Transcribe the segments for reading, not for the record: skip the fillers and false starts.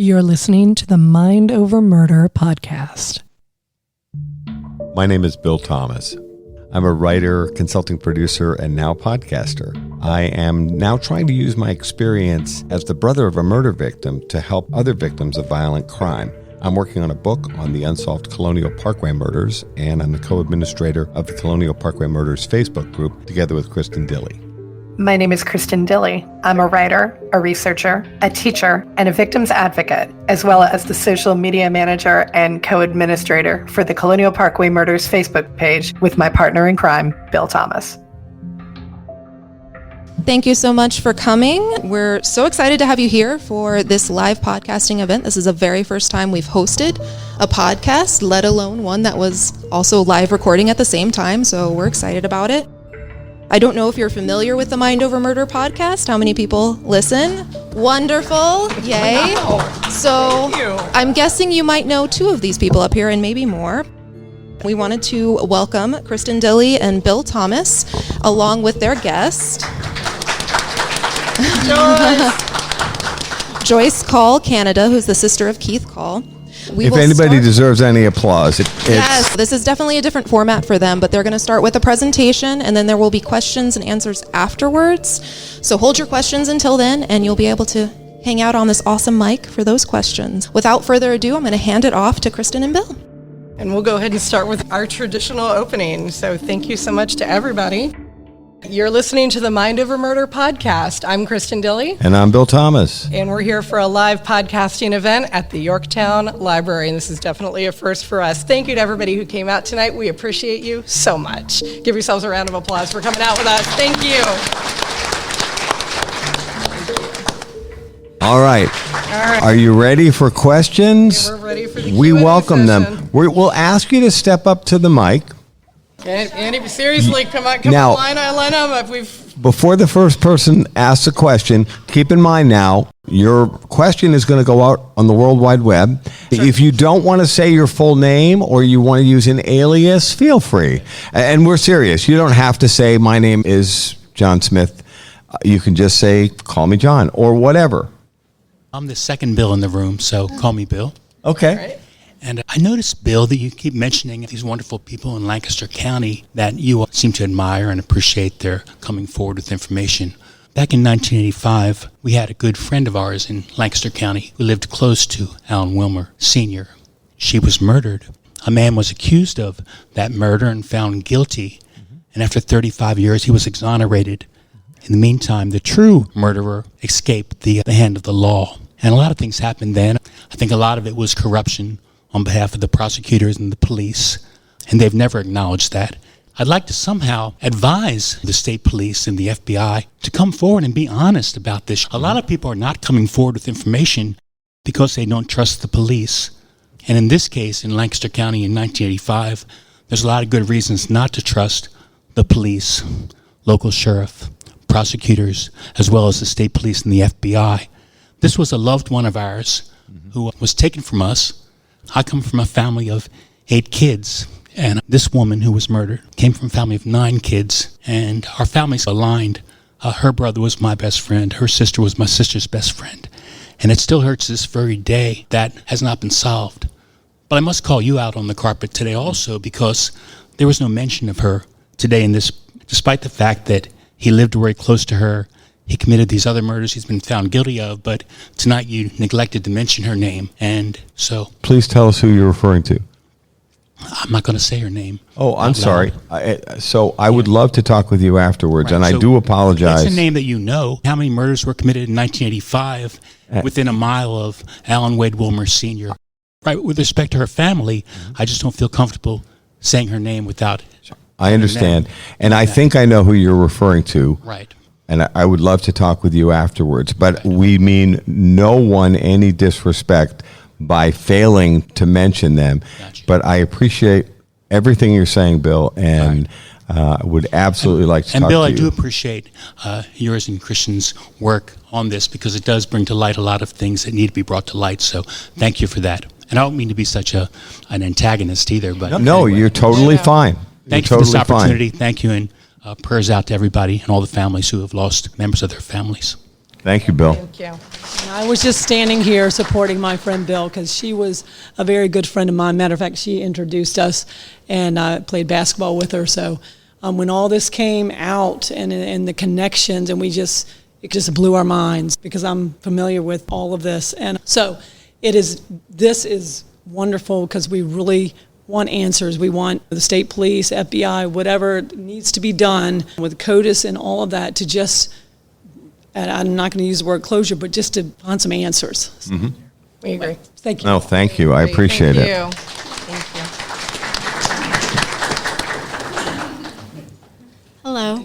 You're listening to the Mind Over Murder podcast. My name is Bill Thomas. I'm a writer, consulting producer, and now podcaster. I am now trying to use my experience as the brother of a murder victim to help other victims of violent crime. I'm working on a book on the unsolved Colonial Parkway Murders, and I'm the co-administrator of the Colonial Parkway Murders Facebook group, together with Kristen Dilley. My name is Kristen Dilley. I'm a writer, a researcher, a teacher, and a victims advocate, as well as the social media manager and co-administrator for the Colonial Parkway Murders Facebook page with my partner in crime, Bill Thomas. Thank you so much for coming. We're so excited to have you here for this live podcasting event. This is the very first time we've hosted a podcast, let alone one that was also live recording at the same time, so we're excited about it. I don't know if you're familiar with the Mind Over Murder podcast. How many people listen? Wonderful. Yay. Wow. So I'm guessing you might know two of these people up here and maybe more. We wanted to welcome Kristen Dilley and Bill Thomas along with their guest, Joyce Call Canada, who's the sister of Keith Call. If anybody deserves any applause, yes, this is definitely a different format for them, but they're going to start with a presentation, and then there will be questions and answers afterwards. So hold your questions until then, and you'll be able to hang out on this awesome mic for those questions. Without further ado, I'm going to hand it off to Kristen and Bill. And we'll go ahead and start with our traditional opening. So thank you so much to everybody. You're listening to the Mind Over Murder podcast. I'm Kristen Dilley. And I'm Bill Thomas. And we're here for a live podcasting event at the Yorktown Library. And this is definitely a first for us. Thank you to everybody who came out tonight. We appreciate you so much. Give yourselves a round of applause for coming out with us. Thank you. All right. Are you ready for questions? Yeah, we're ready for the We Q&A welcome session. them. We'll ask you to step up to the mic. Andy, seriously, come on, Now, line up. Before the first person asks a question, keep in mind now, your question is going to go out on the World Wide Web. Sure. If you don't want to say your full name or you want to use an alias, feel free. And we're serious. You don't have to say, my name is John Smith. You can just say, call me John, or whatever. I'm the second Bill in the room, so call me Bill. Okay. Right. And I noticed, Bill, that you keep mentioning these wonderful people in Lancaster County that you seem to admire and appreciate their coming forward with information. Back in 1985, we had a good friend of ours in Lancaster County who lived close to Wade Wilmer Sr. She was murdered. A man was accused of that murder and found guilty. And after 35 years, he was exonerated. In the meantime, the true murderer escaped the hand of the law. And a lot of things happened then. I think a lot of it was corruption on behalf of the prosecutors and the police, and they've never acknowledged that. I'd like to somehow advise the state police and the FBI to come forward and be honest about this. A lot of people are not coming forward with information because they don't trust the police. And in this case, in Lancaster County in 1985, there's a lot of good reasons not to trust the police, local sheriff, prosecutors, as well as the state police and the FBI. This was a loved one of ours who was taken from us. I come from a family of 8 kids, and this woman who was murdered came from a family of 9 kids, and our families aligned. Her brother was my best friend. Her sister was my sister's best friend. And it still hurts this very day. That has not been solved. But I must call you out on the carpet today also, because there was no mention of her today in this, despite the fact that he lived very close to her. He committed these other murders he's been found guilty of, but tonight you neglected to mention her name, and so... Please tell us who you're referring to. I'm not going to say her name. Oh, I'm sorry. I would love to talk with you afterwards, right. And I do apologize. It's a name that you know. How many murders were committed in 1985 within a mile of Wade Wilmer Sr.? Right, with respect to her family, I just don't feel comfortable saying her name without... I understand, and I think I know who you're referring to. Right. And I would love to talk with you afterwards. But we mean no one any disrespect by failing to mention them. Gotcha. But I appreciate everything you're saying, Bill, and would absolutely like to talk to you. And Bill, I do appreciate yours and Christian's work on this, because it does bring to light a lot of things that need to be brought to light. So thank you for that. And I don't mean to be such an antagonist either. But no, anyway. You're totally fine. Thank you for this opportunity. Thank you, and prayers out to everybody and all the families who have lost members of their families. Thank you, Bill. Thank you. And I was just standing here supporting my friend Bill because she was a very good friend of mine. Matter of fact, she introduced us, and I played basketball with her. So when all this came out and the connections, and it just blew our minds because I'm familiar with all of this. And so this is wonderful because we really want answers. We want the state police, FBI, whatever needs to be done with CODIS and all of that to just, and I'm not going to use the word closure, but just to find some answers. Mm-hmm. We agree. Thank you. No, thank you. I appreciate it. Thank you. Hello.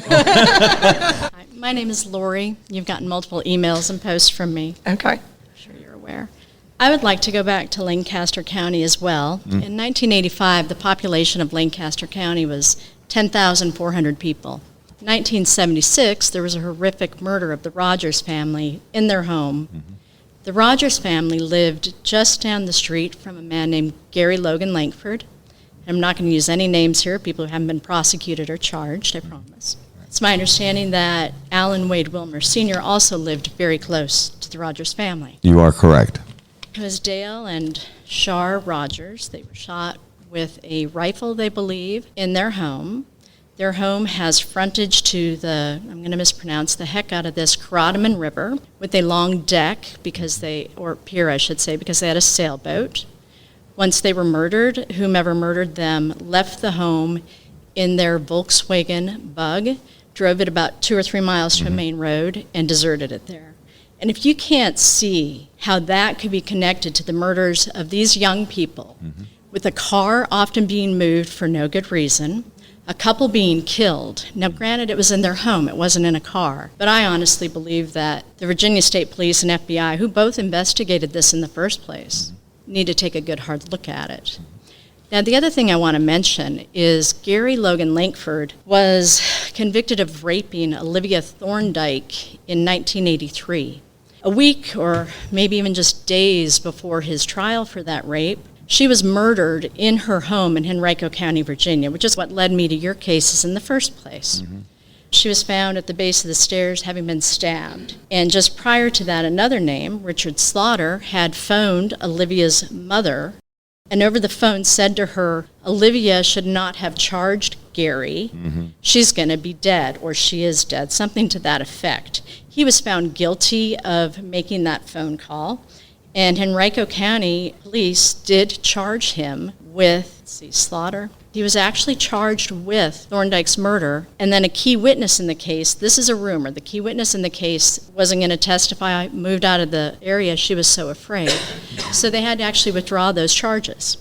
Hi, my name is Lori. You've gotten multiple emails and posts from me. Okay. I'm sure you're aware. I would like to go back to Lancaster County as well. In 1985, the population of Lancaster County was 10,400 people. 1976, there was a horrific murder of the Rogers family in their home. The Rogers family lived just down the street from a man named Gary Logan Lankford. I'm not going to use any names here, people who haven't been prosecuted or charged, I promise. It's my understanding that Wade Wilmer Sr. also lived very close to the Rogers family. You are correct. It was Dale and Shar Rogers. They were shot with a rifle, they believe, in their home. Their home has frontage to I'm going to mispronounce the heck out of this, Carottoman River, with a long deck or pier, I should say, because they had a sailboat. Once they were murdered, whomever murdered them left the home in their Volkswagen Bug, drove it about 2 or 3 miles to a main road, and deserted it there. And if you can't see how that could be connected to the murders of these young people, with a car often being moved for no good reason, a couple being killed. Now, granted, it was in their home, it wasn't in a car, but I honestly believe that the Virginia State Police and FBI, who both investigated this in the first place, need to take a good hard look at it. Now, the other thing I want to mention is Gary Logan Lankford was convicted of raping Olivia Thorndike in 1983. A week or maybe even just days before his trial for that rape, she was murdered in her home in Henrico County, Virginia, which is what led me to your cases in the first place. She was found at the base of the stairs having been stabbed. And just prior to that, another name, Richard Slaughter, had phoned Olivia's mother and over the phone said to her, Olivia should not have charged Gary. She's going to be dead, or she is dead, something to that effect. He was found guilty of making that phone call. And Henrico County Police did charge him with, slaughter. He was actually charged with Thorndike's murder, and then a key witness in the case, this is a rumor, the key witness in the case wasn't going to testify, moved out of the area, she was so afraid. So they had to actually withdraw those charges.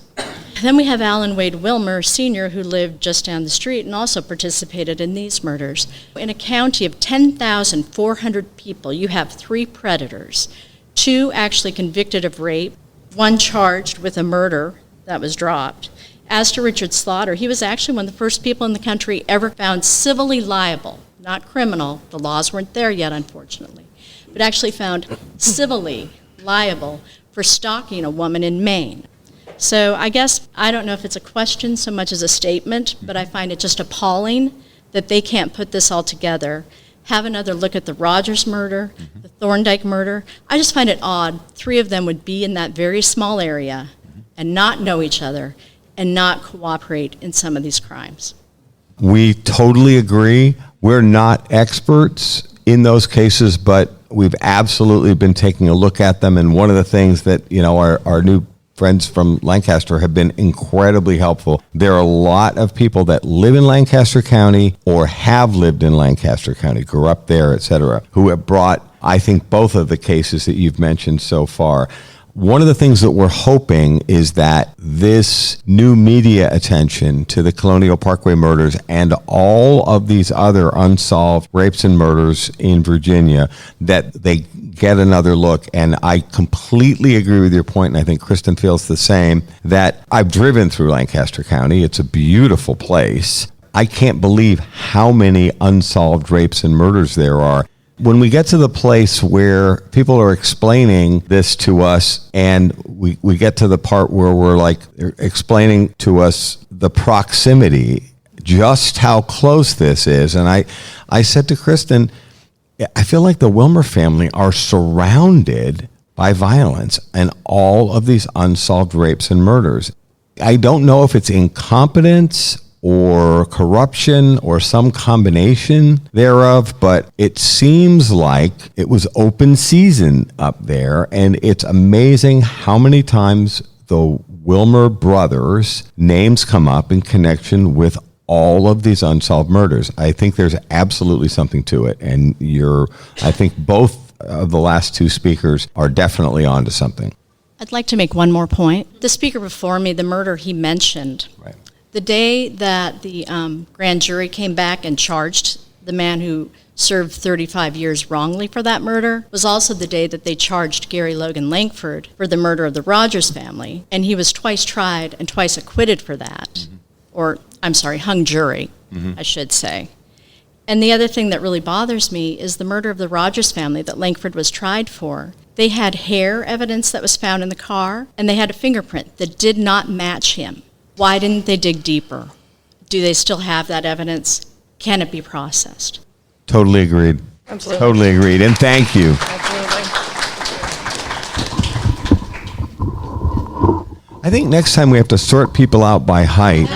Then we have Wade Wilmer Sr., who lived just down the street and also participated in these murders. In a county of 10,400 people, you have 3 predators. 2 actually convicted of rape, 1 charged with a murder that was dropped. As to Richard Slaughter, he was actually one of the first people in the country ever found civilly liable, not criminal, the laws weren't there yet, unfortunately, but actually found civilly liable for stalking a woman in Maine. So I guess, I don't know if it's a question so much as a statement, but I find it just appalling that they can't put this all together. Have another look at the Rogers murder, the Thorndike murder. I just find it odd 3 of them would be in that very small area and not know each other and not cooperate in some of these crimes. We totally agree. We're not experts in those cases, but we've absolutely been taking a look at them. And one of the things that, our new friends from Lancaster have been incredibly helpful. There are a lot of people that live in Lancaster County or have lived in Lancaster County, grew up there, et cetera, who have brought, I think, both of the cases that you've mentioned so far. One of the things that we're hoping is that this new media attention to the Colonial Parkway murders and all of these other unsolved rapes and murders in Virginia, that they get another look. And I completely agree with your point, and I think Kristen feels the same, that I've driven through Lancaster County. It's a beautiful place. I can't believe how many unsolved rapes and murders there are. When we get to the place where people are explaining this to us and we get to the part where we're like explaining to us the proximity, just how close this is. And I said to Kristen, I feel like the Wilmer family are surrounded by violence and all of these unsolved rapes and murders. I don't know if it's incompetence or corruption or some combination thereof, but it seems like it was open season up there, and it's amazing how many times the Wilmer brothers' names come up in connection with all of these unsolved murders. I think there's absolutely something to it, and I think both of the last two speakers are definitely onto something. I'd like to make one more point. The speaker before me, the murder he mentioned, Right. the day that the grand jury came back and charged the man who served 35 years wrongly for that murder was also the day that they charged Gary Logan Langford for the murder of the Rogers family, and he was twice tried and twice acquitted for that. Mm-hmm. Or, I'm sorry, hung jury, I should say. And the other thing that really bothers me is the murder of the Rogers family that Langford was tried for. They had hair evidence that was found in the car, and they had a fingerprint that did not match him. Why didn't they dig deeper? Do they still have that evidence? Can it be processed? Totally agreed. Absolutely. Totally agreed, and thank you. Absolutely. I think next time we have to sort people out by height.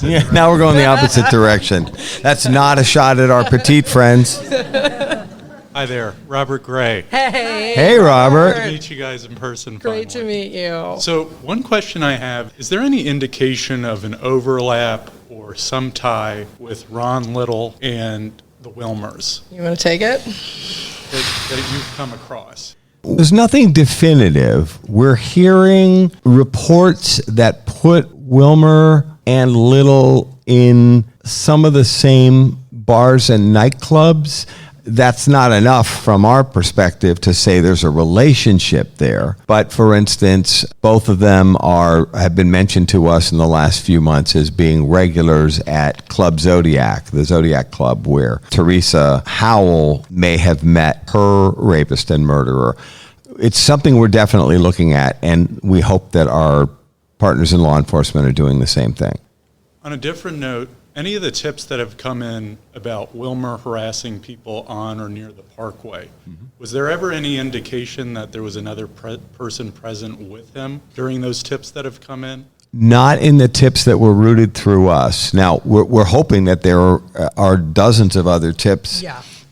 Yeah, now we're going the opposite direction. That's not a shot at our petite friends. Hi there, Robert Gray. Hey. Hey, Robert. Good to meet you guys in person. Great to finally. meet you. So one question I have, is there any indication of an overlap or some tie with Ron Little and the Wilmers You want to take it? that you've come across? There's nothing definitive. We're hearing reports that put Wilmer and Little in some of the same bars and nightclubs. That's not enough from our perspective to say there's a relationship there. But for instance, both of them have been mentioned to us in the last few months as being regulars at Club Zodiac, the Zodiac Club, where Teresa Howell may have met her rapist and murderer. It's something we're definitely looking at, and we hope that our partners in law enforcement are doing the same thing. On a different note, any of the tips that have come in about Wilmer harassing people on or near the Parkway, was there ever any indication that there was another person present with him during those tips that have come in? Not in the tips that were routed through us. Now, we're hoping that there are dozens of other tips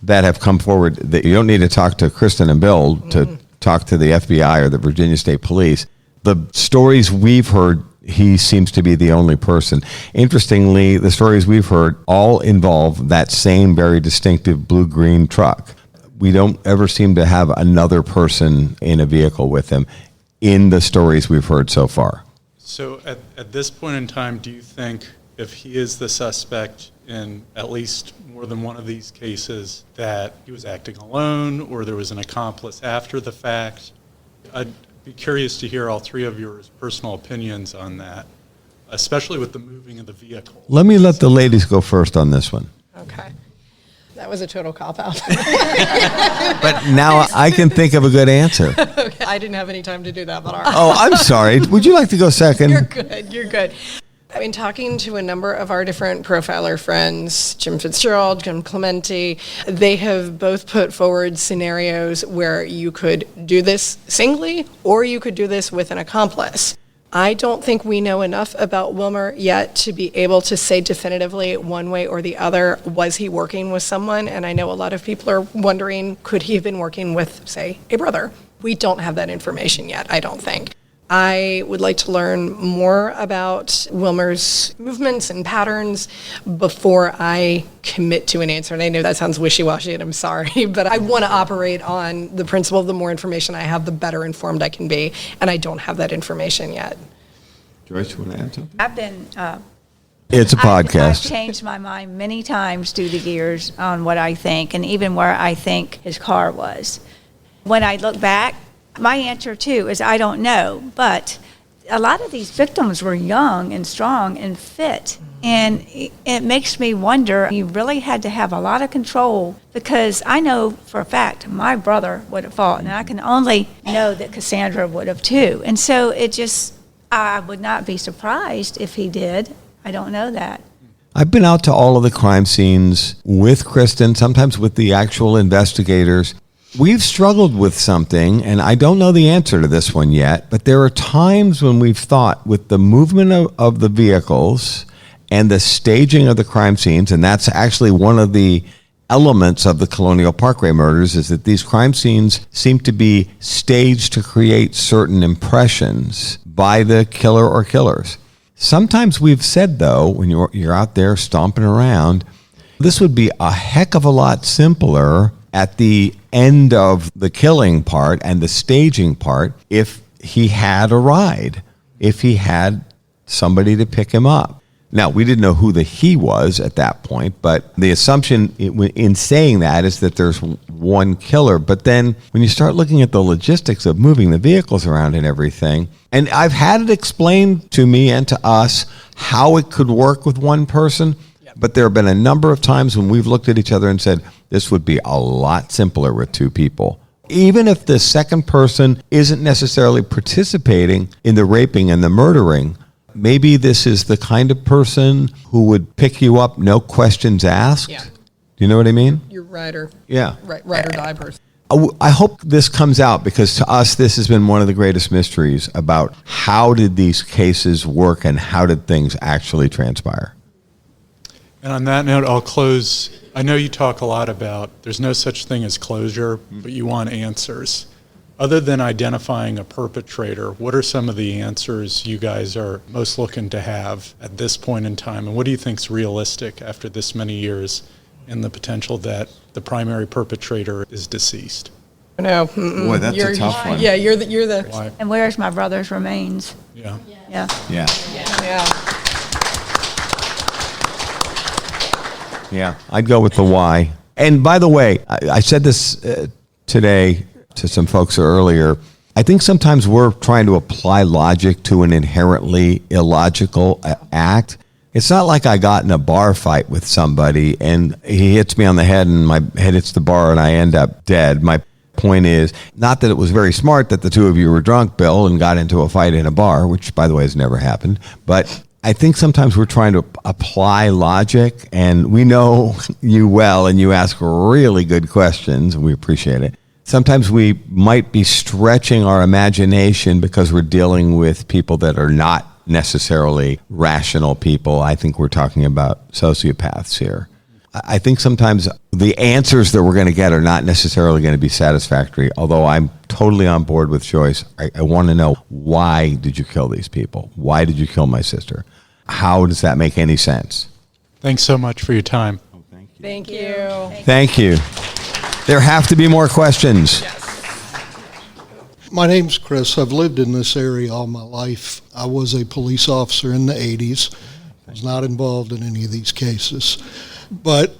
that have come forward. That you don't need to talk to Kristen and Bill to talk to the FBI or the Virginia State Police. The stories we've heard, he seems to be the only person. Interestingly, the stories we've heard all involve that same very distinctive blue-green truck. We don't ever seem to have another person in a vehicle with him in the stories we've heard so far. So at this point in time, do you think if he is the suspect in at least more than one of these cases, that he was acting alone or there was an accomplice after the fact? I'd be curious to hear all three of your personal opinions on that, especially with the moving of the vehicle. Let me let the ladies go first on this one. Okay. That was a total cop-out. But now I can think of a good answer. Okay. I didn't have any time to do that, but all right. Oh, I'm sorry. Would you like to go second? You're good. You're good. I mean, talking to a number of our different profiler friends, Jim Fitzgerald, Jim Clementi, they have both put forward scenarios where you could do this singly or you could do this with an accomplice. I don't think we know enough about Wilmer yet to be able to say definitively one way or the other, was he working with someone? And I know a lot of people are wondering, could he have been working with, say, a brother? We don't have that information yet, I don't think. I would like to learn more about Wilmer's movements and patterns before I commit to an answer. And I know that sounds wishy-washy, and I'm sorry, but I want to operate on the principle of the more information I have, the better informed I can be, and I don't have that information yet. Joyce, you want to add something? I've been. It's a podcast. I've changed my mind many times through the years on what I think, and even where I think his car was. When I look back, my answer, too, is I don't know. But a lot of these victims were young and strong and fit. And it makes me wonder, you really had to have a lot of control, because I know for a fact my brother would have fought, and I can only know that Cassandra would have, too. And so I would not be surprised if he did. I don't know that. I've been out to all of the crime scenes with Kristen, sometimes with the actual investigators. We've struggled with something, and I don't know the answer to this one yet, but there are times when we've thought with the movement of the vehicles and the staging of the crime scenes, and that's actually one of the elements of the Colonial Parkway murders, is that these crime scenes seem to be staged to create certain impressions by the killer or killers. Sometimes we've said, though, when you're out there stomping around, this would be a heck of a lot simpler at the end of the killing part and the staging part if he had a ride, if he had somebody to pick him up. Now, we didn't know who the he was at that point, but the assumption in saying that is that there's one killer. But then when you start looking at the logistics of moving the vehicles around and everything, and I've had it explained to me and to us how it could work with one person, but there have been a number of times when we've looked at each other and said, this would be a lot simpler with two people. Even if the second person isn't necessarily participating in the raping and the murdering, maybe this is the kind of person who would pick you up, no questions asked. Yeah. Do you know what I mean? Your ride or Yeah. ride or die person. I hope this comes out, because to us, this has been one of the greatest mysteries about how did these cases work and how did things actually transpire. And on that note, I'll close. I know you talk a lot about there's no such thing as closure, but you want answers. Other than identifying a perpetrator, what are some of the answers you guys are most looking to have at this point in time? And what do you think is realistic after this many years and the potential that the primary perpetrator is deceased? No. Boy, that's a tough one. Yeah, you're the. Why? And where's my brother's remains? Yeah. Yeah. Yeah. Yeah. Yeah, I'd go with the why. And by the way, I said this today to some folks earlier. I think sometimes we're trying to apply logic to an inherently illogical act. It's not like I got in a bar fight with somebody and he hits me on the head and my head hits the bar and I end up dead. My point is not that it was very smart that the two of you were drunk, Bill, and got into a fight in a bar, which, by the way, has never happened. But I think sometimes we're trying to apply logic, and we know you well, and you ask really good questions, and we appreciate it. Sometimes we might be stretching our imagination because we're dealing with people that are not necessarily rational people. I think we're talking about sociopaths here. I think sometimes the answers that we're going to get are not necessarily going to be satisfactory, although I'm totally on board with Joyce. I want to know, why did you kill these people? Why did you kill my sister? How does that make any sense? Thanks so much for your time. Oh, thank you. Thank you. Thank you. There have to be more questions. My name's Chris. I've lived in this area all my life. I was a police officer in the 80s. I was not involved in any of these cases. But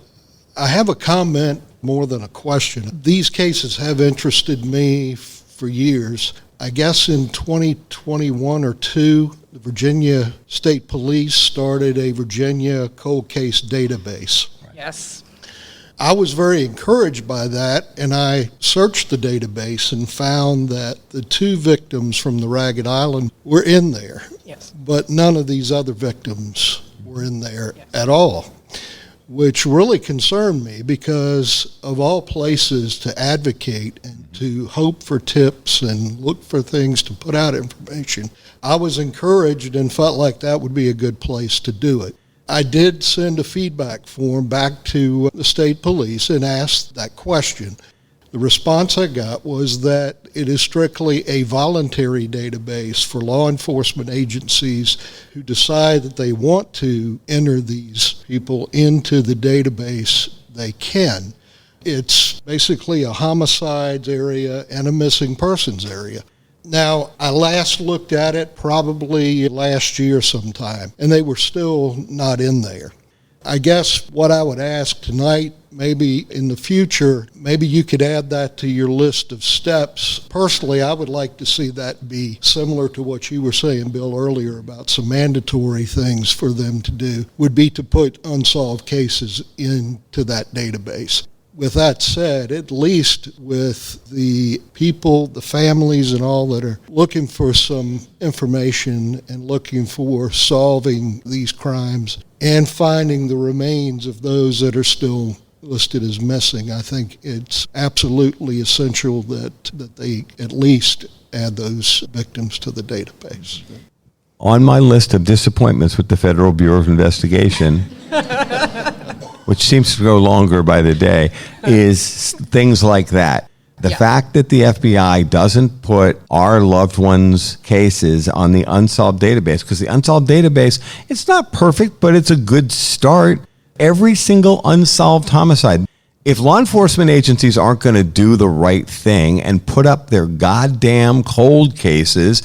I have a comment more than a question. These cases have interested me for years. I guess in 2021 or 2, the Virginia State Police started a Virginia cold case database. Yes. I was very encouraged by that, and I searched the database and found that the 2 victims from the Ragged Island were in there. Yes. But none of these other victims were in there at all, which really concerned me, because of all places to advocate and to hope for tips and look for things to put out information, I was encouraged and felt like that would be a good place to do it. I did send a feedback form back to the state police and asked that question. The response I got was that it is strictly a voluntary database for law enforcement agencies who decide that they want to enter these people into the database. They can. It's basically a homicides area and a missing persons area. Now, I last looked at it probably last year sometime, and they were still not in there. I guess what I would ask tonight, maybe in the future, maybe you could add that to your list of steps. Personally, I would like to see that be similar to what you were saying, Bill, earlier about some mandatory things for them to do, would be to put unsolved cases into that database. with that said, at least with the people, the families and all that are looking for some information and looking for solving these crimes and finding the remains of those that are still listed as missing, I think it's absolutely essential that they at least add those victims to the database. On my list of disappointments with the Federal Bureau of Investigation, which seems to go longer by the day, is things like that. The fact that the FBI doesn't put our loved ones' cases on the unsolved database, because the unsolved database, it's not perfect, but it's a good start. Every single unsolved homicide. If law enforcement agencies aren't going to do the right thing and put up their goddamn cold cases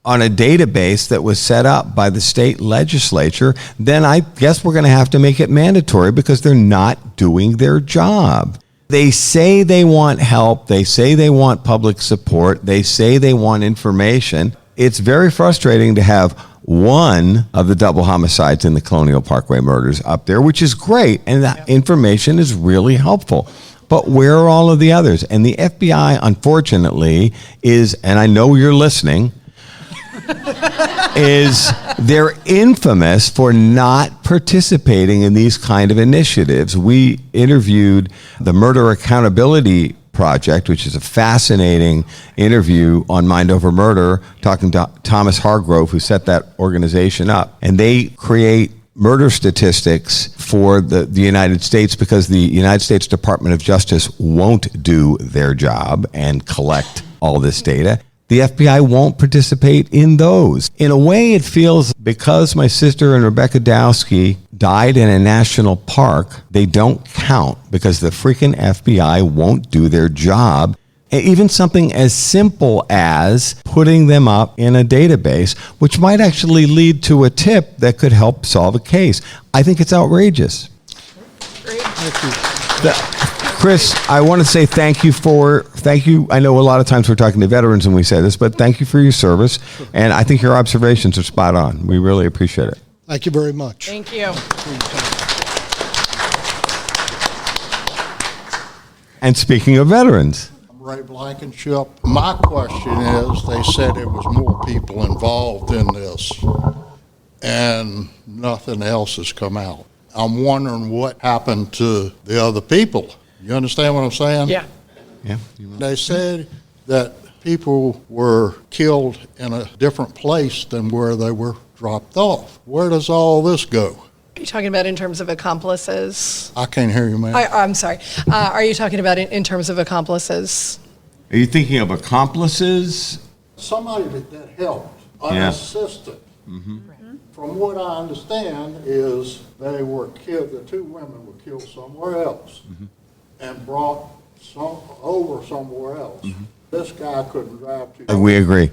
on a database that was set up by the state legislature, then I guess we're going to have to make it mandatory because they're not doing their job. They say they want help. They say they want public support. They say they want information. It's very frustrating to have one of the double homicides in the Colonial Parkway murders up there, which is great, and that information is really helpful. But where are all of the others? And the FBI, unfortunately, is, and I know you're listening, is they're infamous for not participating in these kind of initiatives. We interviewed the Murder Accountability Project, which is a fascinating interview on Mind Over Murder, talking to Thomas Hargrove, who set that organization up. And they create murder statistics for the United States because the United States Department of Justice won't do their job and collect all this data. The FBI won't participate in those. In a way, it feels because my sister and Rebecca Dowski died in a national park, they don't count because the freaking FBI won't do their job. And even something as simple as putting them up in a database, which might actually lead to a tip that could help solve a case. I think it's outrageous. Great. Chris, I want to say thank you. I know a lot of times we're talking to veterans and we say this, but thank you for your service. And I think your observations are spot on. We really appreciate it. Thank you very much. Thank you. And speaking of veterans, Ray Blankenship, my question is, they said there was more people involved in this and nothing else has come out. I'm wondering what happened to the other people. You understand what I'm saying? Yeah. yeah, They said that people were killed in a different place than where they were dropped off. Where does all this go? Are you talking about in terms of accomplices? I can't hear you, man. I'm sorry. Are you talking about in terms of accomplices? are you thinking of accomplices? Somebody that helped, an Yeah. assistant. From what I understand is they were killed, the two women were killed somewhere else and brought over somewhere else. This guy couldn't drive to. We agree.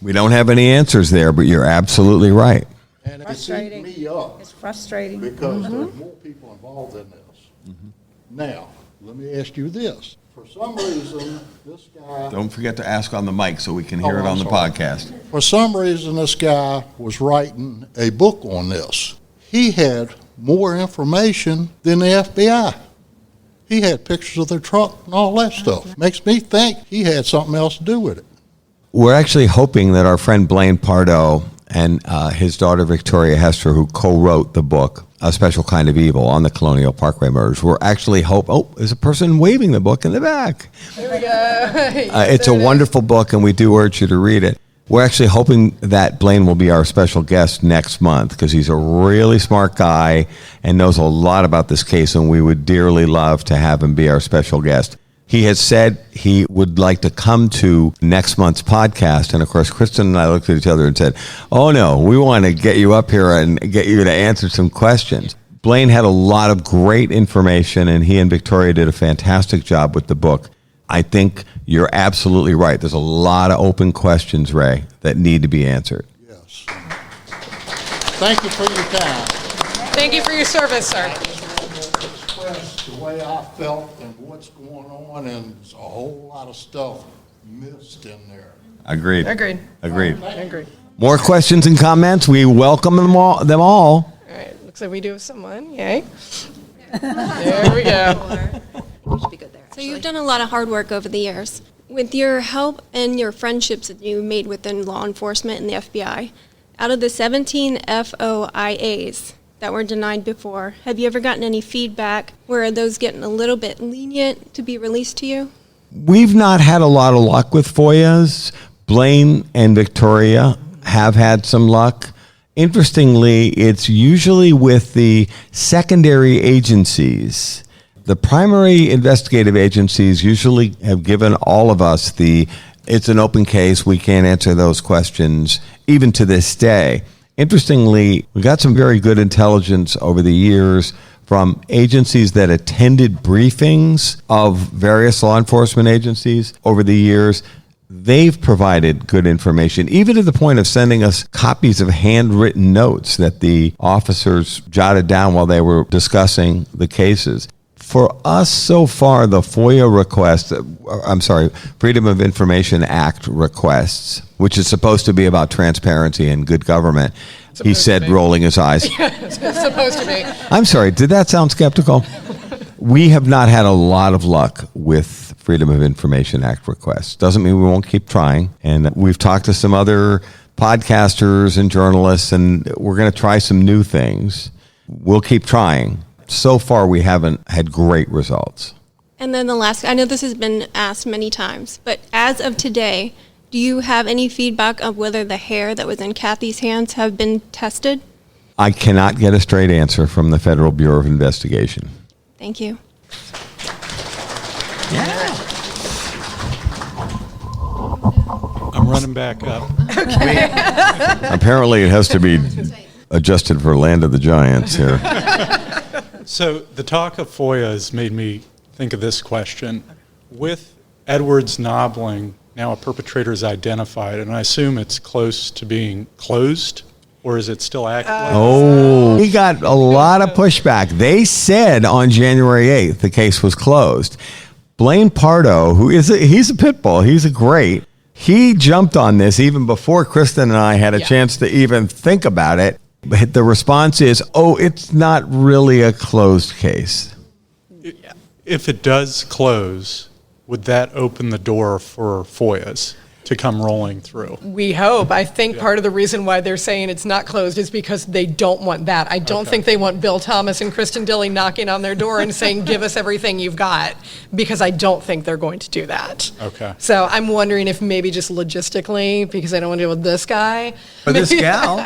We don't have any answers there, but you're absolutely right. And it's eating me up It's frustrating. because there's more people involved in this. Now, let me ask you this. For some reason, this guy... Don't forget to ask on the mic so we can hear Oh, it on I'm the sorry. podcast. For some reason, this guy was writing a book on this. He had more information than the FBI. He had pictures of their truck and all that stuff. Makes me think he had something else to do with it. We're actually hoping that our friend Blaine Pardo and his daughter Victoria Hester, who co-wrote the book, A Special Kind of Evil, on the Colonial Parkway Murders, we're actually there's a person waving the book in the back. There we go. It's a wonderful book, and we do urge you to read it. We're actually hoping that Blaine will be our special guest next month because he's a really smart guy and knows a lot about this case, and we would dearly love to have him be our special guest. He has said he would like to come to next month's podcast, and of course, Kristen and I looked at each other and said, oh no, we want to get you up here and get you to answer some questions. Blaine had a lot of great information, and he and Victoria did a fantastic job with the book. I think you're absolutely right. There's a lot of open questions, Ray, that need to be answered. Yes. Thank you for your time. Thank you for your service, sir. Express the way I felt and what's going on, and there's a whole lot of stuff missed in there. Agreed. Agreed. Agreed. Agreed. More questions and comments. We welcome them all. All right. Looks like we do have someone. Yay. There we go. should be good there. So you've done a lot of hard work over the years. With your help and your friendships that you made within law enforcement and the FBI, out of the 17 FOIAs that were denied before, have you ever gotten any feedback where are those getting a little bit lenient to be released to you? We've not had a lot of luck with FOIAs. Blaine and Victoria have had some luck. Interestingly, it's usually with the secondary agencies. The primary investigative agencies usually have given all of us it's an open case, we can't answer those questions, even to this day. Interestingly, we got some very good intelligence over the years from agencies that attended briefings of various law enforcement agencies over the years. They've provided good information, even to the point of sending us copies of handwritten notes that the officers jotted down while they were discussing the cases. For us so far, the FOIA requests, Freedom of Information Act requests, which is supposed to be about transparency and good government, he said, rolling his eyes. It's supposed to be. I'm sorry, did that sound skeptical? We have not had a lot of luck with Freedom of Information Act requests. Doesn't mean we won't keep trying. And we've talked to some other podcasters and journalists, and we're going to try some new things. We'll keep trying. So far, we haven't had great results. And then the last, I know this has been asked many times, but as of today, do you have any feedback of whether the hair that was in Kathy's hands have been tested? I cannot get a straight answer from the Federal Bureau of Investigation. Thank you. Yeah. I'm running back up. Okay. Apparently, it has to be adjusted for Land of the Giants here. So the talk of FOIA has made me think of this question. With Edwards Knobling, now a perpetrator is identified, and I assume it's close to being closed, or is it still active? He got a lot of pushback. They said on January 8th the case was closed. Blaine Pardo, he's a pit bull, he's a great. He jumped on this even before Kristen and I had a chance to even think about it. But the response is, it's not really a closed case. If it does close, would that open the door for FOIAs to come rolling through? We hope. I think part of the reason why they're saying it's not closed is because they don't want that. I don't think they want Bill Thomas and Kristen Dilley knocking on their door and saying, give us everything you've got, because I don't think they're going to do that. Okay. So I'm wondering if maybe just logistically, because I don't want to deal with this guy. Or this gal.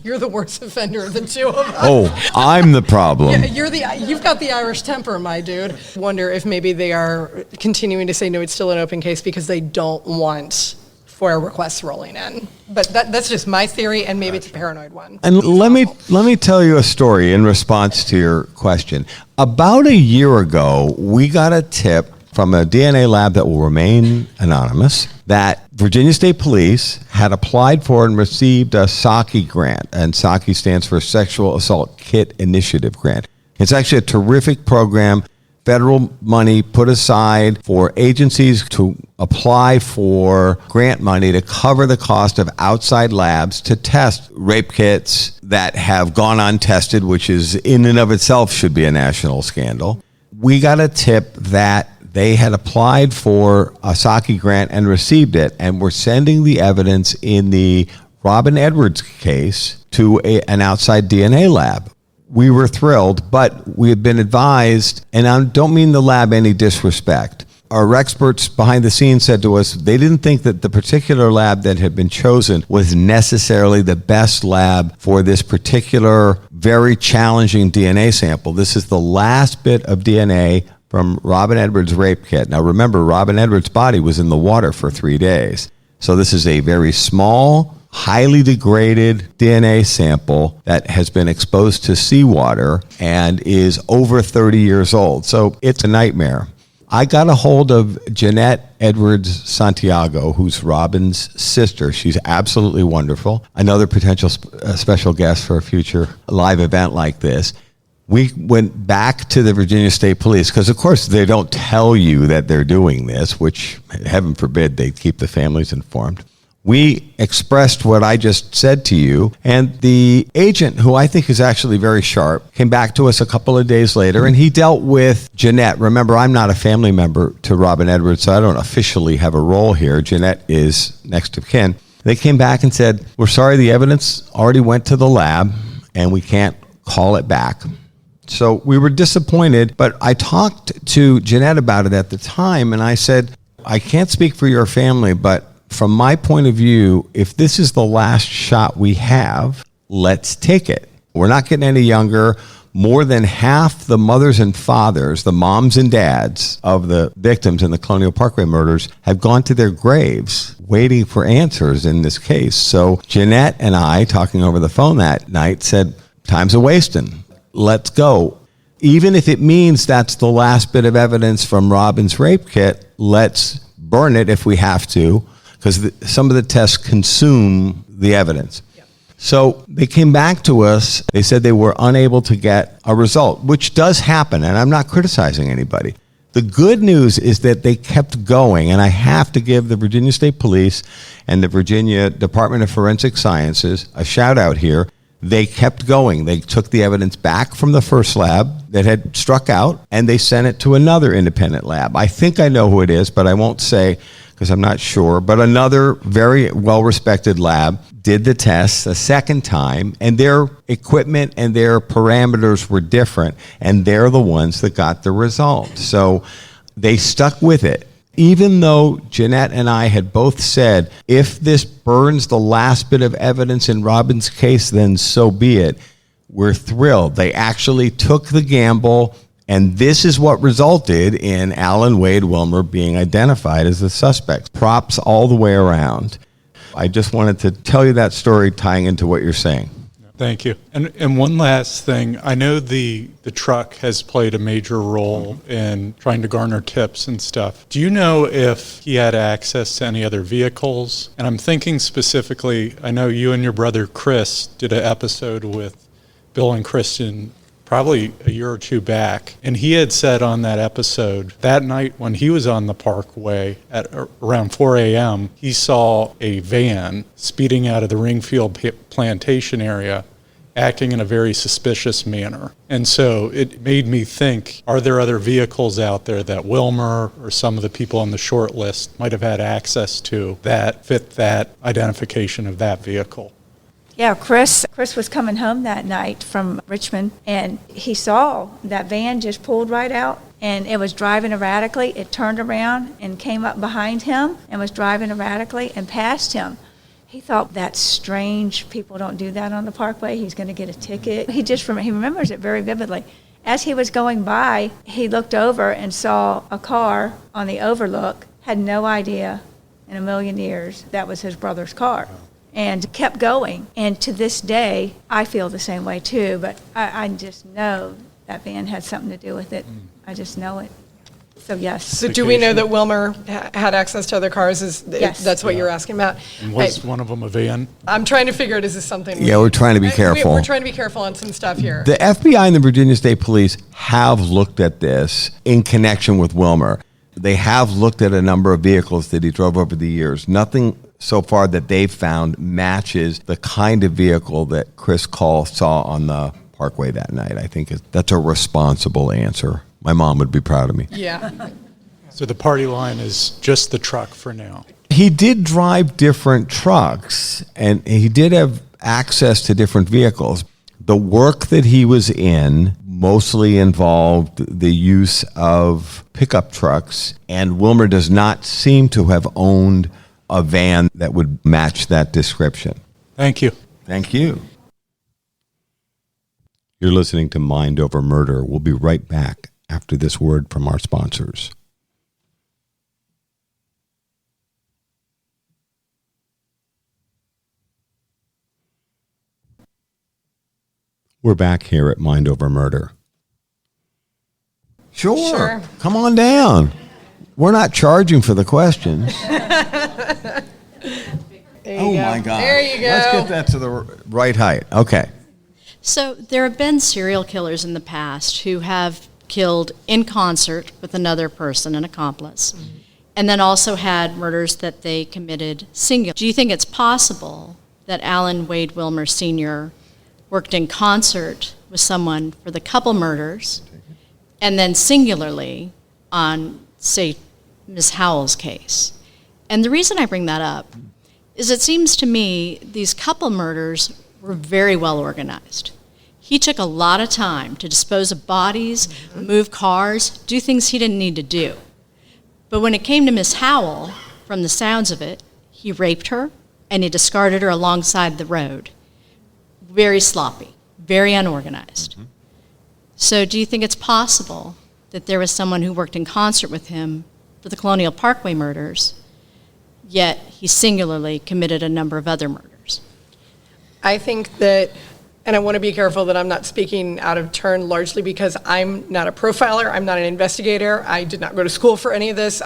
You're the worst offender of the two of us. I'm the problem. You've got the Irish temper, my dude. Wonder if maybe they are continuing to say, no, it's still an open case because they don't want FOIA requests rolling in. But that's just my theory, and maybe it's a paranoid one. And let me tell you a story in response to your question. About a year ago, we got a tip from a DNA lab that will remain anonymous that Virginia State Police had applied for and received a SAKI grant, and SAKI stands for Sexual Assault Kit Initiative Grant. It's actually a terrific program. Federal money put aside for agencies to apply for grant money to cover the cost of outside labs to test rape kits that have gone untested, which is in and of itself should be a national scandal. We got a tip that they had applied for a SAKI grant and received it, and were sending the evidence in the Robin Edwards case to an outside DNA lab. We were thrilled, but we had been advised, and I don't mean the lab any disrespect. Our experts behind the scenes said to us they didn't think that the particular lab that had been chosen was necessarily the best lab for this particular very challenging DNA sample. This is the last bit of DNA from Robin Edwards' rape kit. Now remember, Robin Edwards' body was in the water for 3 days. So this is a very small, highly degraded DNA sample that has been exposed to seawater and is over 30 years old. So it's a nightmare. I got a hold of Jeanette Edwards Santiago, who's Robin's sister. She's absolutely wonderful. Another potential special guest for a future live event like this. We went back to the Virginia State Police because, of course, they don't tell you that they're doing this, which, heaven forbid, they keep the families informed. We expressed what I just said to you, and the agent, who I think is actually very sharp, came back to us a couple of days later, and he dealt with Jeanette. Remember, I'm not a family member to Robin Edwards, so I don't officially have a role here. Jeanette is next of kin. They came back and said, we're sorry, the evidence already went to the lab, and we can't call it back. So we were disappointed, but I talked to Jeanette about it at the time, and I said, I can't speak for your family, but from my point of view, if this is the last shot we have, let's take it. We're not getting any younger. More than half the mothers and fathers, the moms and dads of the victims in the Colonial Parkway murders have gone to their graves waiting for answers in this case. So Jeanette and I, talking over the phone that night, said, time's a-wasting. Let's go. Even if it means that's the last bit of evidence from Robin's rape kit, let's burn it if we have to, because some of the tests consume the evidence. Yep. So they came back to us. They said they were unable to get a result, which does happen, and I'm not criticizing anybody. The good news is that they kept going, and I have to give the Virginia State Police and the Virginia Department of Forensic Sciences a shout out here. They kept going. They took the evidence back from the first lab that had struck out, and they sent it to another independent lab. I think I know who it is, but I won't say because I'm not sure. But another very well-respected lab did the tests a second time, and their equipment and their parameters were different, and they're the ones that got the result. So they stuck with it. Even though Jeanette and I had both said, if this burns the last bit of evidence in Robin's case, then so be it. We're thrilled. They actually took the gamble, and this is what resulted in Alan Wade Wilmer being identified as the suspect. Props all the way around. I just wanted to tell you that story tying into what you're saying. Thank you. And one last thing. I know the truck has played a major role in trying to garner tips and stuff. Do you know if he had access to any other vehicles? And I'm thinking specifically, I know you and your brother Chris did an episode with Bill and Kristen probably a year or two back. And he had said on that episode, that night when he was on the Parkway at around 4 a.m., he saw a van speeding out of the Ringfield plantation area, acting in a very suspicious manner. And so it made me think, are there other vehicles out there that Wilmer or some of the people on the short list might have had access to that fit that identification of that vehicle? Yeah, Chris was coming home that night from Richmond, and he saw that van just pulled right out, and it was driving erratically. It turned around and came up behind him and was driving erratically and passed him. He thought, that's strange. People don't do that on the Parkway. He's going to get a ticket. He remembers it very vividly. As he was going by, he looked over and saw a car on the overlook, had no idea in a million years that was his brother's car. And kept going. And to this day, I feel the same way too, but I just know that van had something to do with it. I just know it. So yes. So do we know that Wilmer had access to other cars? Yes. That's what you're asking about? And was one of them a van? I'm trying to figure out, is this something? Yeah, we're trying to be careful. We're trying to be careful on some stuff here. The FBI and the Virginia State Police have looked at this in connection with Wilmer. They have looked at a number of vehicles that he drove over the years. Nothing so far that they've found matches the kind of vehicle that Chris Call saw on the Parkway that night. I think that's a responsible answer. My mom would be proud of me. Yeah. So the party line is just the truck for now. He did drive different trucks, and he did have access to different vehicles. The work that he was in mostly involved the use of pickup trucks, and Wilmer does not seem to have owned a van that would match that description. Thank you. Thank you. You're listening to Mind Over Murder. We'll be right back after this word from our sponsors. We're back here at Mind Over Murder. Sure. Come on down. We're not charging for the questions. Oh, my God. There you go. Let's get that to the right height. Okay. So there have been serial killers in the past who have killed in concert with another person, an accomplice. and then also had murders that they committed singular. Do you think it's possible that Alan Wade Wilmer Sr. worked in concert with someone for the couple murders and then singularly on, say, Ms. Howell's case? And the reason I bring that up is it seems to me these couple murders were very well organized. He took a lot of time to dispose of bodies, move cars, do things he didn't need to do. But when it came to Ms. Howell, from the sounds of it, he raped her and he discarded her alongside the road. Very sloppy, very unorganized. So do you think it's possible that there was someone who worked in concert with him for the Colonial Parkway murders, yet he singularly committed a number of other murders? I think that, and I want to be careful that I'm not speaking out of turn largely because I'm not a profiler, I'm not an investigator, I did not go to school for any of this.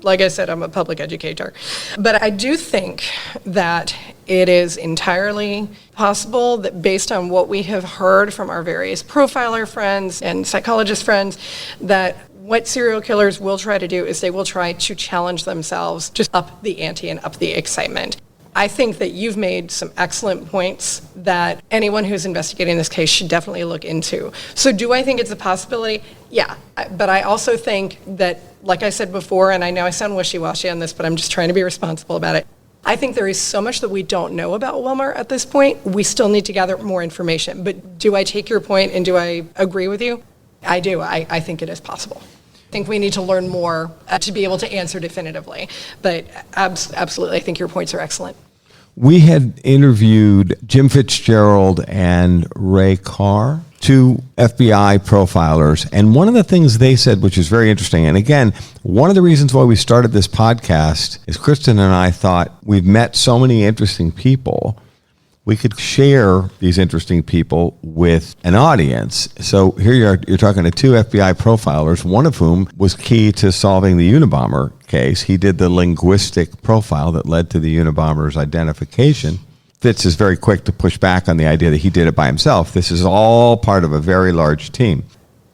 Like I said, I'm a public educator. But I do think that it is entirely possible that based on what we have heard from our various profiler friends and psychologist friends, that what serial killers will try to do is they will try to challenge themselves, just up the ante and up the excitement. I think that you've made some excellent points that anyone who's investigating this case should definitely look into. So do I think it's a possibility? Yeah, but I also think that, like I said before, and I know I sound wishy-washy on this, but I'm just trying to be responsible about it. I think there is so much that we don't know about Wilmer at this point. We still need to gather more information. But do I take your point and do I agree with you? I do. I think it is possible. I think we need to learn more to be able to answer definitively. But absolutely, I think your points are excellent. We had interviewed Jim Fitzgerald and Ray Carr, two FBI profilers, and one of the things they said, which is very interesting, and again, one of the reasons why we started this podcast is Kristen and I thought we've met so many interesting people, we could share these interesting people with an audience. So here you are, you're talking to two FBI profilers, one of whom was key to solving the Unabomber case. He did the linguistic profile that led to the Unabomber's identification. Fitz is very quick to push back on the idea that he did it by himself. This is all part of a very large team.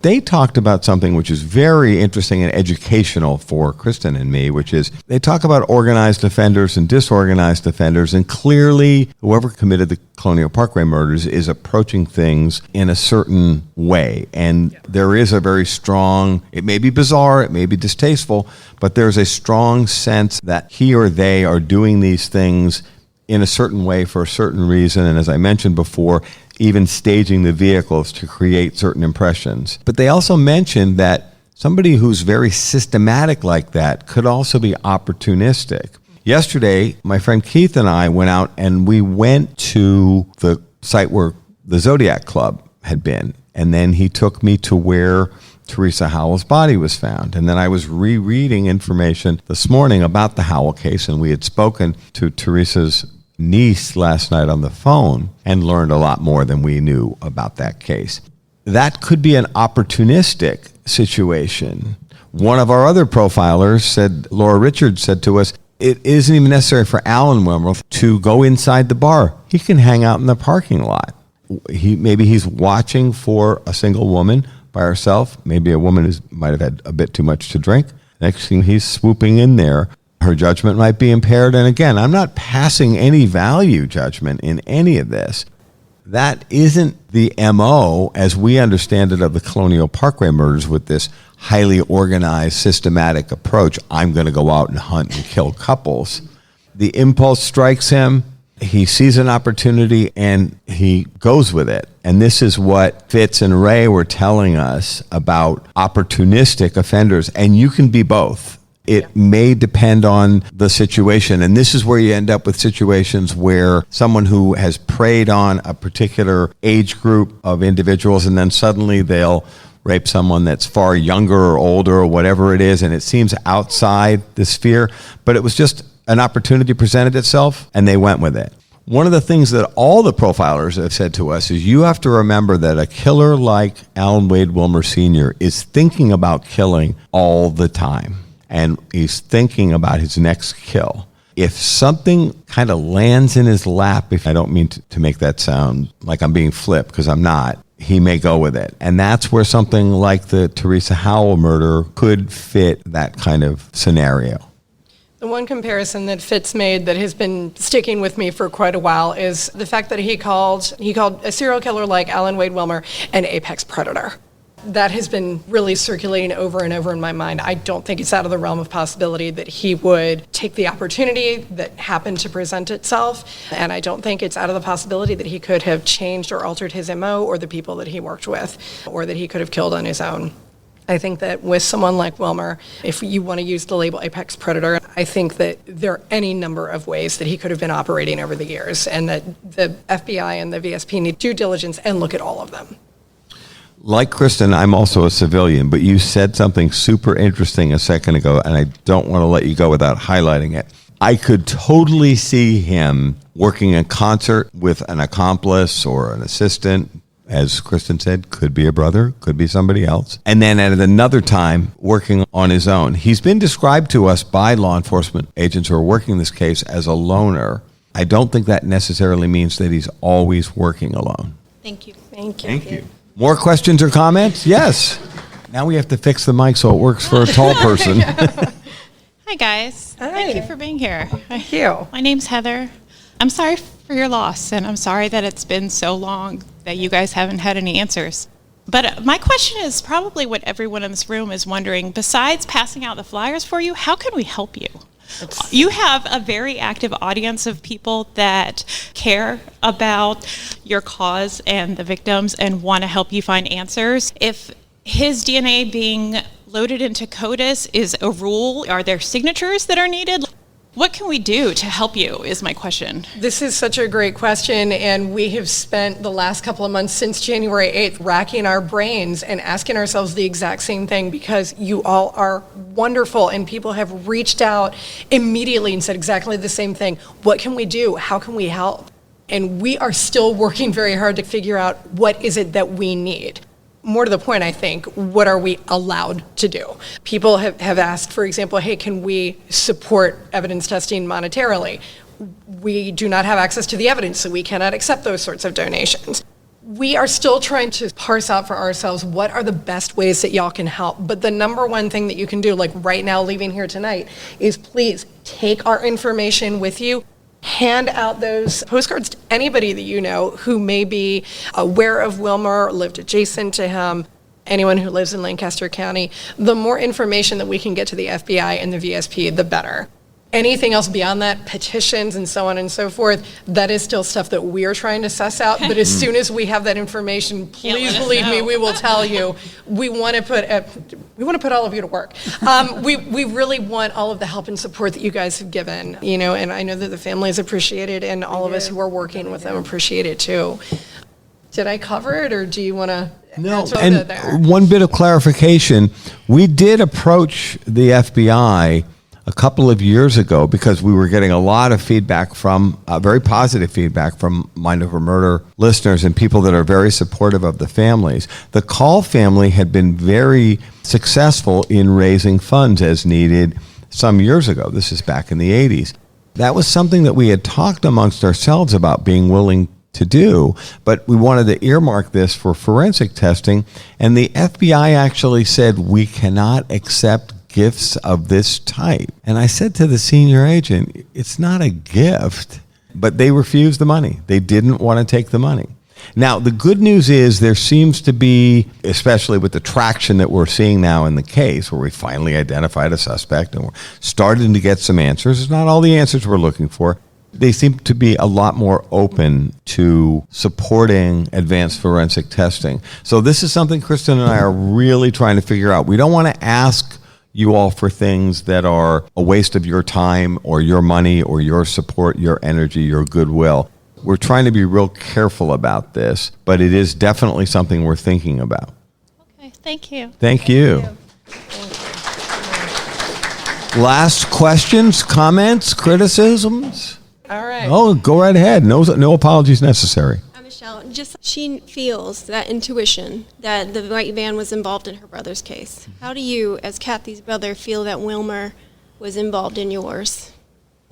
They talked about something which is very interesting and educational for Kristen and me, which is they talk about organized offenders and disorganized offenders, and clearly whoever committed the Colonial Parkway murders is approaching things in a certain way. And there is a very strong, it may be bizarre, it may be distasteful, but there's a strong sense that he or they are doing these things in a certain way for a certain reason. And as I mentioned before, even staging the vehicles to create certain impressions. But they also mentioned that somebody who's very systematic like that could also be opportunistic. Yesterday, my friend Keith and I went out and we went to the site where the Zodiac Club had been. And then he took me to where Teresa Howell's body was found. And then I was rereading information this morning about the Howell case, and we had spoken to Teresa's niece last night on the phone and learned a lot more than we knew about that case. That could be an opportunistic situation. One of our other profilers said, Laura Richards said to us, it isn't even necessary for Alan Wilmer to go inside the bar. He can hang out in the parking lot. Maybe he's watching for a single woman by herself. Maybe a woman who might have had a bit too much to drink. Next thing, he's swooping in there. Her judgment might be impaired. And again, I'm not passing any value judgment in any of this. That isn't the MO, as we understand it, of the Colonial Parkway murders with this highly organized, systematic approach. I'm going to go out and hunt and kill couples. The impulse strikes him. He sees an opportunity and he goes with it. And this is what Fitz and Ray were telling us about opportunistic offenders. And you can be both. It may depend on the situation. And this is where you end up with situations where someone who has preyed on a particular age group of individuals, and then suddenly they'll rape someone that's far younger or older or whatever it is, and it seems outside the sphere, but it was just an opportunity presented itself, and they went with it. One of the things that all the profilers have said to us is you have to remember that a killer like Alan Wade Wilmer Sr. is thinking about killing all the time. And he's thinking about his next kill. If something kind of lands in his lap, if I don't mean to make that sound like I'm being flip, because I'm not, he may go with it. And that's where something like the Teresa Howell murder could fit that kind of scenario. The one comparison that Fitz made that has been sticking with me for quite a while is the fact that he called a serial killer like Alan Wade Wilmer an apex predator. That has been really circulating over and over in my mind. I don't think it's out of the realm of possibility that he would take the opportunity that happened to present itself, and I don't think it's out of the possibility that he could have changed or altered his MO or the people that he worked with, or that he could have killed on his own. I think that with someone like Wilmer, if you want to use the label apex predator, I think that there are any number of ways that he could have been operating over the years, and that the FBI and the VSP need due diligence and look at all of them. Like Kristen, I'm also a civilian, but you said something super interesting a second ago, and I don't want to let you go without highlighting it. I could totally see him working in concert with an accomplice or an assistant. As Kristen said, could be a brother, could be somebody else. And then at another time, working on his own. He's been described to us by law enforcement agents who are working this case as a loner. I don't think that necessarily means that he's always working alone. Thank you. Thank you. More questions or comments? Yes. Now we have to fix the mic so it works for a tall person. Hi, guys. Hi. Thank you for being here. Thank you. My name's Heather. I'm sorry for your loss, and I'm sorry that it's been so long that you guys haven't had any answers. But my question is probably what everyone in this room is wondering. Besides passing out the flyers for you, how can we help you? You have a very active audience of people that care about your cause and the victims and want to help you find answers. If his DNA being loaded into CODIS is a rule, are there signatures that are needed? What can we do to help you is my question. This is such a great question, and we have spent the last couple of months since January 8th racking our brains and asking ourselves the exact same thing, because you all are wonderful and people have reached out immediately and said exactly the same thing. What can we do? How can we help? And we are still working very hard to figure out what is it that we need. More to the point, I think, what are we allowed to do? People have asked, for example, hey, can we support evidence testing monetarily? We do not have access to the evidence, so we cannot accept those sorts of donations. We are still trying to parse out for ourselves what are the best ways that y'all can help. But the number one thing that you can do, like right now leaving here tonight, is please take our information with you. Hand out those postcards to anybody that you know who may be aware of Wilmer, lived adjacent to him, anyone who lives in Lancaster County. The more information that we can get to the FBI and the VSP, the better. Anything else beyond that, petitions and so on and so forth, that is still stuff that we are trying to suss out. But as soon as we have that information, please believe me, we will tell you. We want to put all of you to work. We really want all of the help and support that you guys have given, and I know that the families appreciate it, and all of us who are working with them appreciate it too. Did I cover it, or do you want to? No, and one bit of clarification, we did approach the FBI a couple of years ago because we were getting a lot of feedback from, very positive feedback from Mind Over Murder listeners and people that are very supportive of the families. The Call family had been very successful in raising funds as needed some years ago. This is back in the 80s. That was something that we had talked amongst ourselves about being willing to do, but we wanted to earmark this for forensic testing, and the FBI actually said we cannot accept gifts of this type. And I said to the senior agent, it's not a gift, but they refused the money. They didn't want to take the money. Now, the good news is there seems to be, especially with the traction that we're seeing now in the case, where we finally identified a suspect and we're starting to get some answers. It's not all the answers we're looking for. They seem to be a lot more open to supporting advanced forensic testing. So this is something Kristen and I are really trying to figure out. We don't want to ask you all for things that are a waste of your time or your money or your support, your energy, your goodwill. We're trying to be real careful about this, but it is definitely something we're thinking about. Okay, thank you. Thank you. Last questions, comments, criticisms? All right. Oh, go right ahead. No apologies necessary. Michelle, she feels that intuition that the white van was involved in her brother's case. How do you, as Kathy's brother, feel that Wilmer was involved in yours?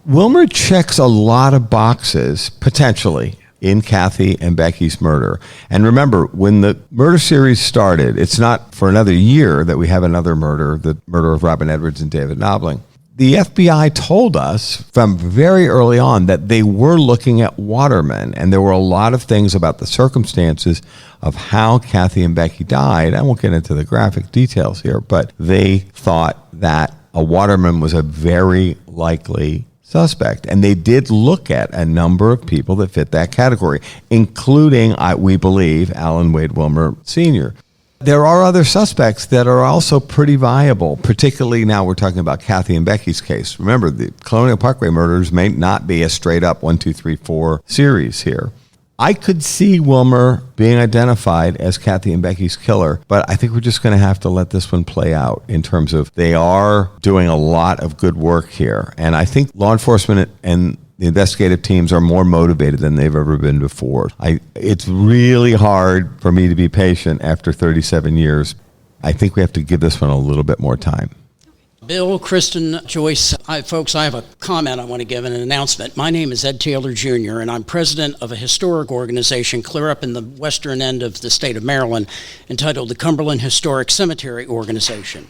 Wilmer checks a lot of boxes, potentially, in Kathy and Becky's murder. And remember, when the murder series started, it's not for another year that we have another murder, the murder of Robin Edwards and David Knobling. The FBI told us from very early on that they were looking at watermen, and there were a lot of things about the circumstances of how Kathy and Becky died. I won't get into the graphic details here, but they thought that a waterman was a very likely suspect. And they did look at a number of people that fit that category, including, we believe, Alan Wade Wilmer Sr. There are other suspects that are also pretty viable, particularly now we're talking about Kathy and Becky's case. Remember, the Colonial Parkway Murders may not be a straight up 1, 2, 3, 4 series here. I could see Wilmer being identified as Kathy and Becky's killer, but I think we're just going to have to let this one play out in terms of they are doing a lot of good work here. And I think law enforcement and the investigative teams are more motivated than they've ever been before. It's really hard for me to be patient after 37 years. I think we have to give this one a little bit more time. Bill, Kristen, Joyce, folks, I have a comment I want to give and an announcement. My name is Ed Taylor Jr., and I'm president of a historic organization clear up in the western end of the state of Maryland entitled the Cumberland Historic Cemetery Organization.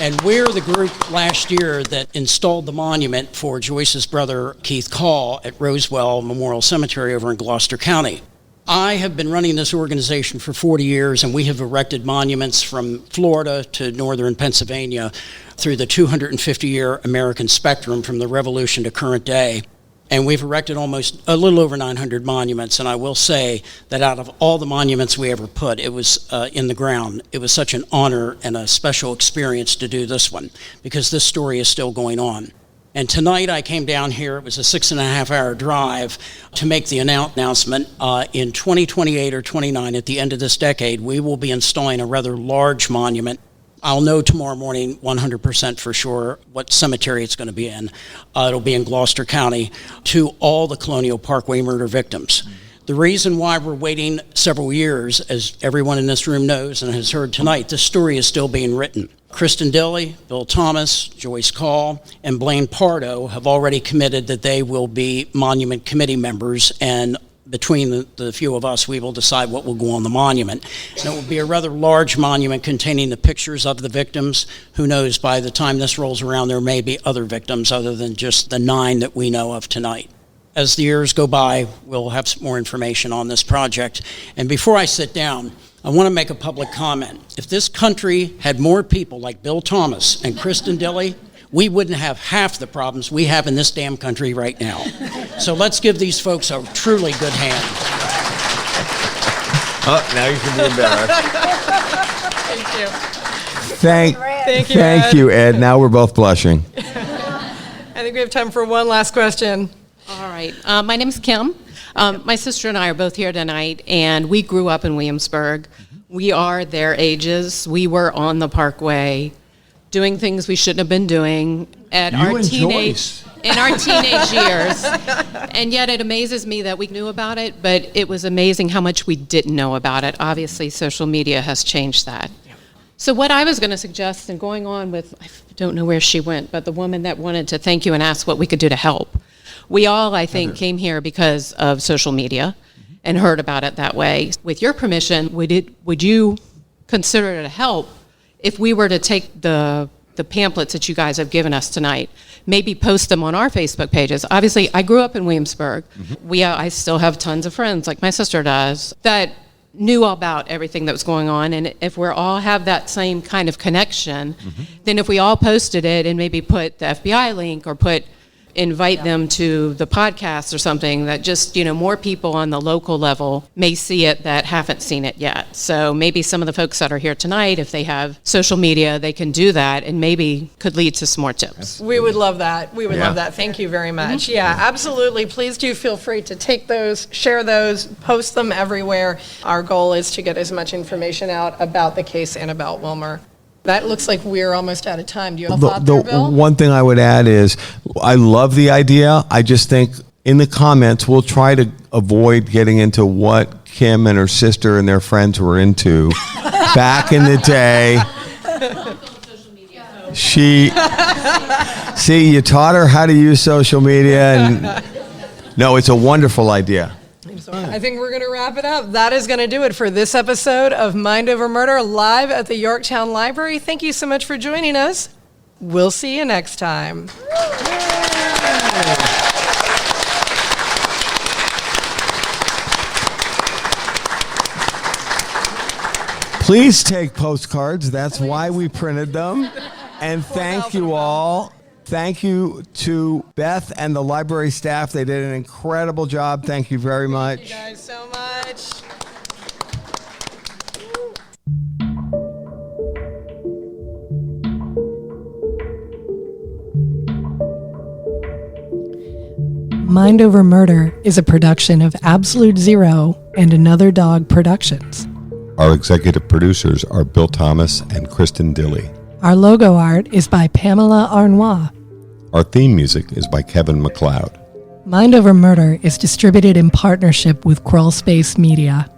And we're the group last year that installed the monument for Joyce's brother, Keith Call, at Rosewell Memorial Cemetery over in Gloucester County. I have been running this organization for 40 years, and we have erected monuments from Florida to northern Pennsylvania through the 250-year American spectrum from the Revolution to current day. And we've erected almost a little over 900 monuments, and I will say that out of all the monuments we ever put, it was in the ground. It was such an honor and a special experience to do this one, because this story is still going on. And tonight I came down here, it was a 6.5-hour drive, to make the announcement. In 2028 or 29, at the end of this decade, we will be installing a rather large monument. I'll know tomorrow morning 100% for sure what cemetery it's going to be in. It'll be in Gloucester County, to all the Colonial Parkway murder victims. The reason why we're waiting several years, as everyone in this room knows and has heard tonight, this story is still being written. Kristen Dilley, Bill Thomas, Joyce Call, and Blaine Pardo have already committed that they will be monument committee members, and between the few of us, we will decide what will go on the monument. And it will be a rather large monument containing the pictures of the victims. Who knows, by the time this rolls around, there may be other victims other than just the 9 that we know of tonight. As the years go by, we'll have some more information on this project. And before I sit down, I want to make a public comment. If this country had more people like Bill Thomas and Kristen Dilley, we wouldn't have half the problems we have in this damn country right now. So let's give these folks a truly good hand. Oh, now you can be embarrassed. Thank you. Thank you, Ed. Now we're both blushing. I think we have time for one last question. All right. My name is Kim. My sister and I are both here tonight, and we grew up in Williamsburg. We are their ages. We were on the Parkway doing things we shouldn't have been doing in our teenage years. And yet it amazes me that we knew about it, but it was amazing how much we didn't know about it. Obviously, social media has changed that. So what I was going to suggest, and going on with, I don't know where she went, but the woman that wanted to thank you and ask what we could do to help. We all, I think, came here because of social media and heard about it that way. With your permission, would you consider it a help if we were to take the pamphlets that you guys have given us tonight, maybe post them on our Facebook pages? Obviously, I grew up in Williamsburg. I still have tons of friends, like my sister does, that knew about everything that was going on. And if we all have that same kind of connection, then if we all posted it and maybe put the FBI link or invite them to the podcast or something, that just, more people on the local level may see it that haven't seen it yet. So maybe some of the folks that are here tonight, if they have social media, they can do that and maybe could lead to some more tips. We would love that. We would love that. Thank you very much. Yeah, absolutely. Please do feel free to take those, share those, post them everywhere. Our goal is to get as much information out about the case and about Wilmer. That looks like we're almost out of time. Do you have a thought there, Bill? One thing I would add is I love the idea. I just think in the comments, we'll try to avoid getting into what Kim and her sister and their friends were into back in the day. You taught her how to use social media. And no, it's a wonderful idea. I think we're going to wrap it up. That is going to do it for this episode of Mind Over Murder live at the Yorktown Library. Thank you so much for joining us. We'll see you next time. Please take postcards. That's why we printed them. And thank you all. Thank you to Beth and the library staff. They did an incredible job. Thank you very much. Thank you guys so much. Mind Over Murder is a production of Absolute Zero and Another Dog Productions. Our executive producers are Bill Thomas and Kristen Dilley. Our logo art is by Pamela Arnois. Our theme music is by Kevin MacLeod. Mind Over Murder is distributed in partnership with Crawl Space Media.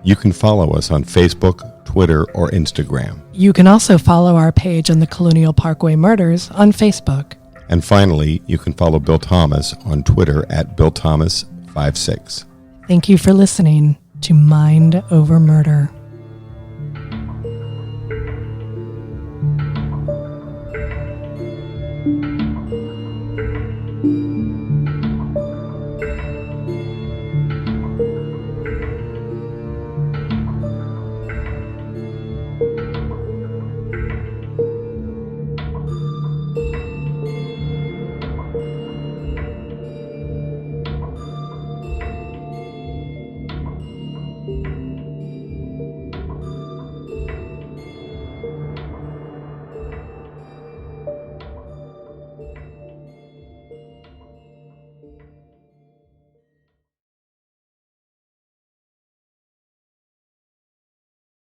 You can follow us on Facebook, Twitter, or Instagram. You can also follow our page on the Colonial Parkway Murders on Facebook. And finally, you can follow Bill Thomas on Twitter at BillThomas56. Thank you for listening to Mind Over Murder.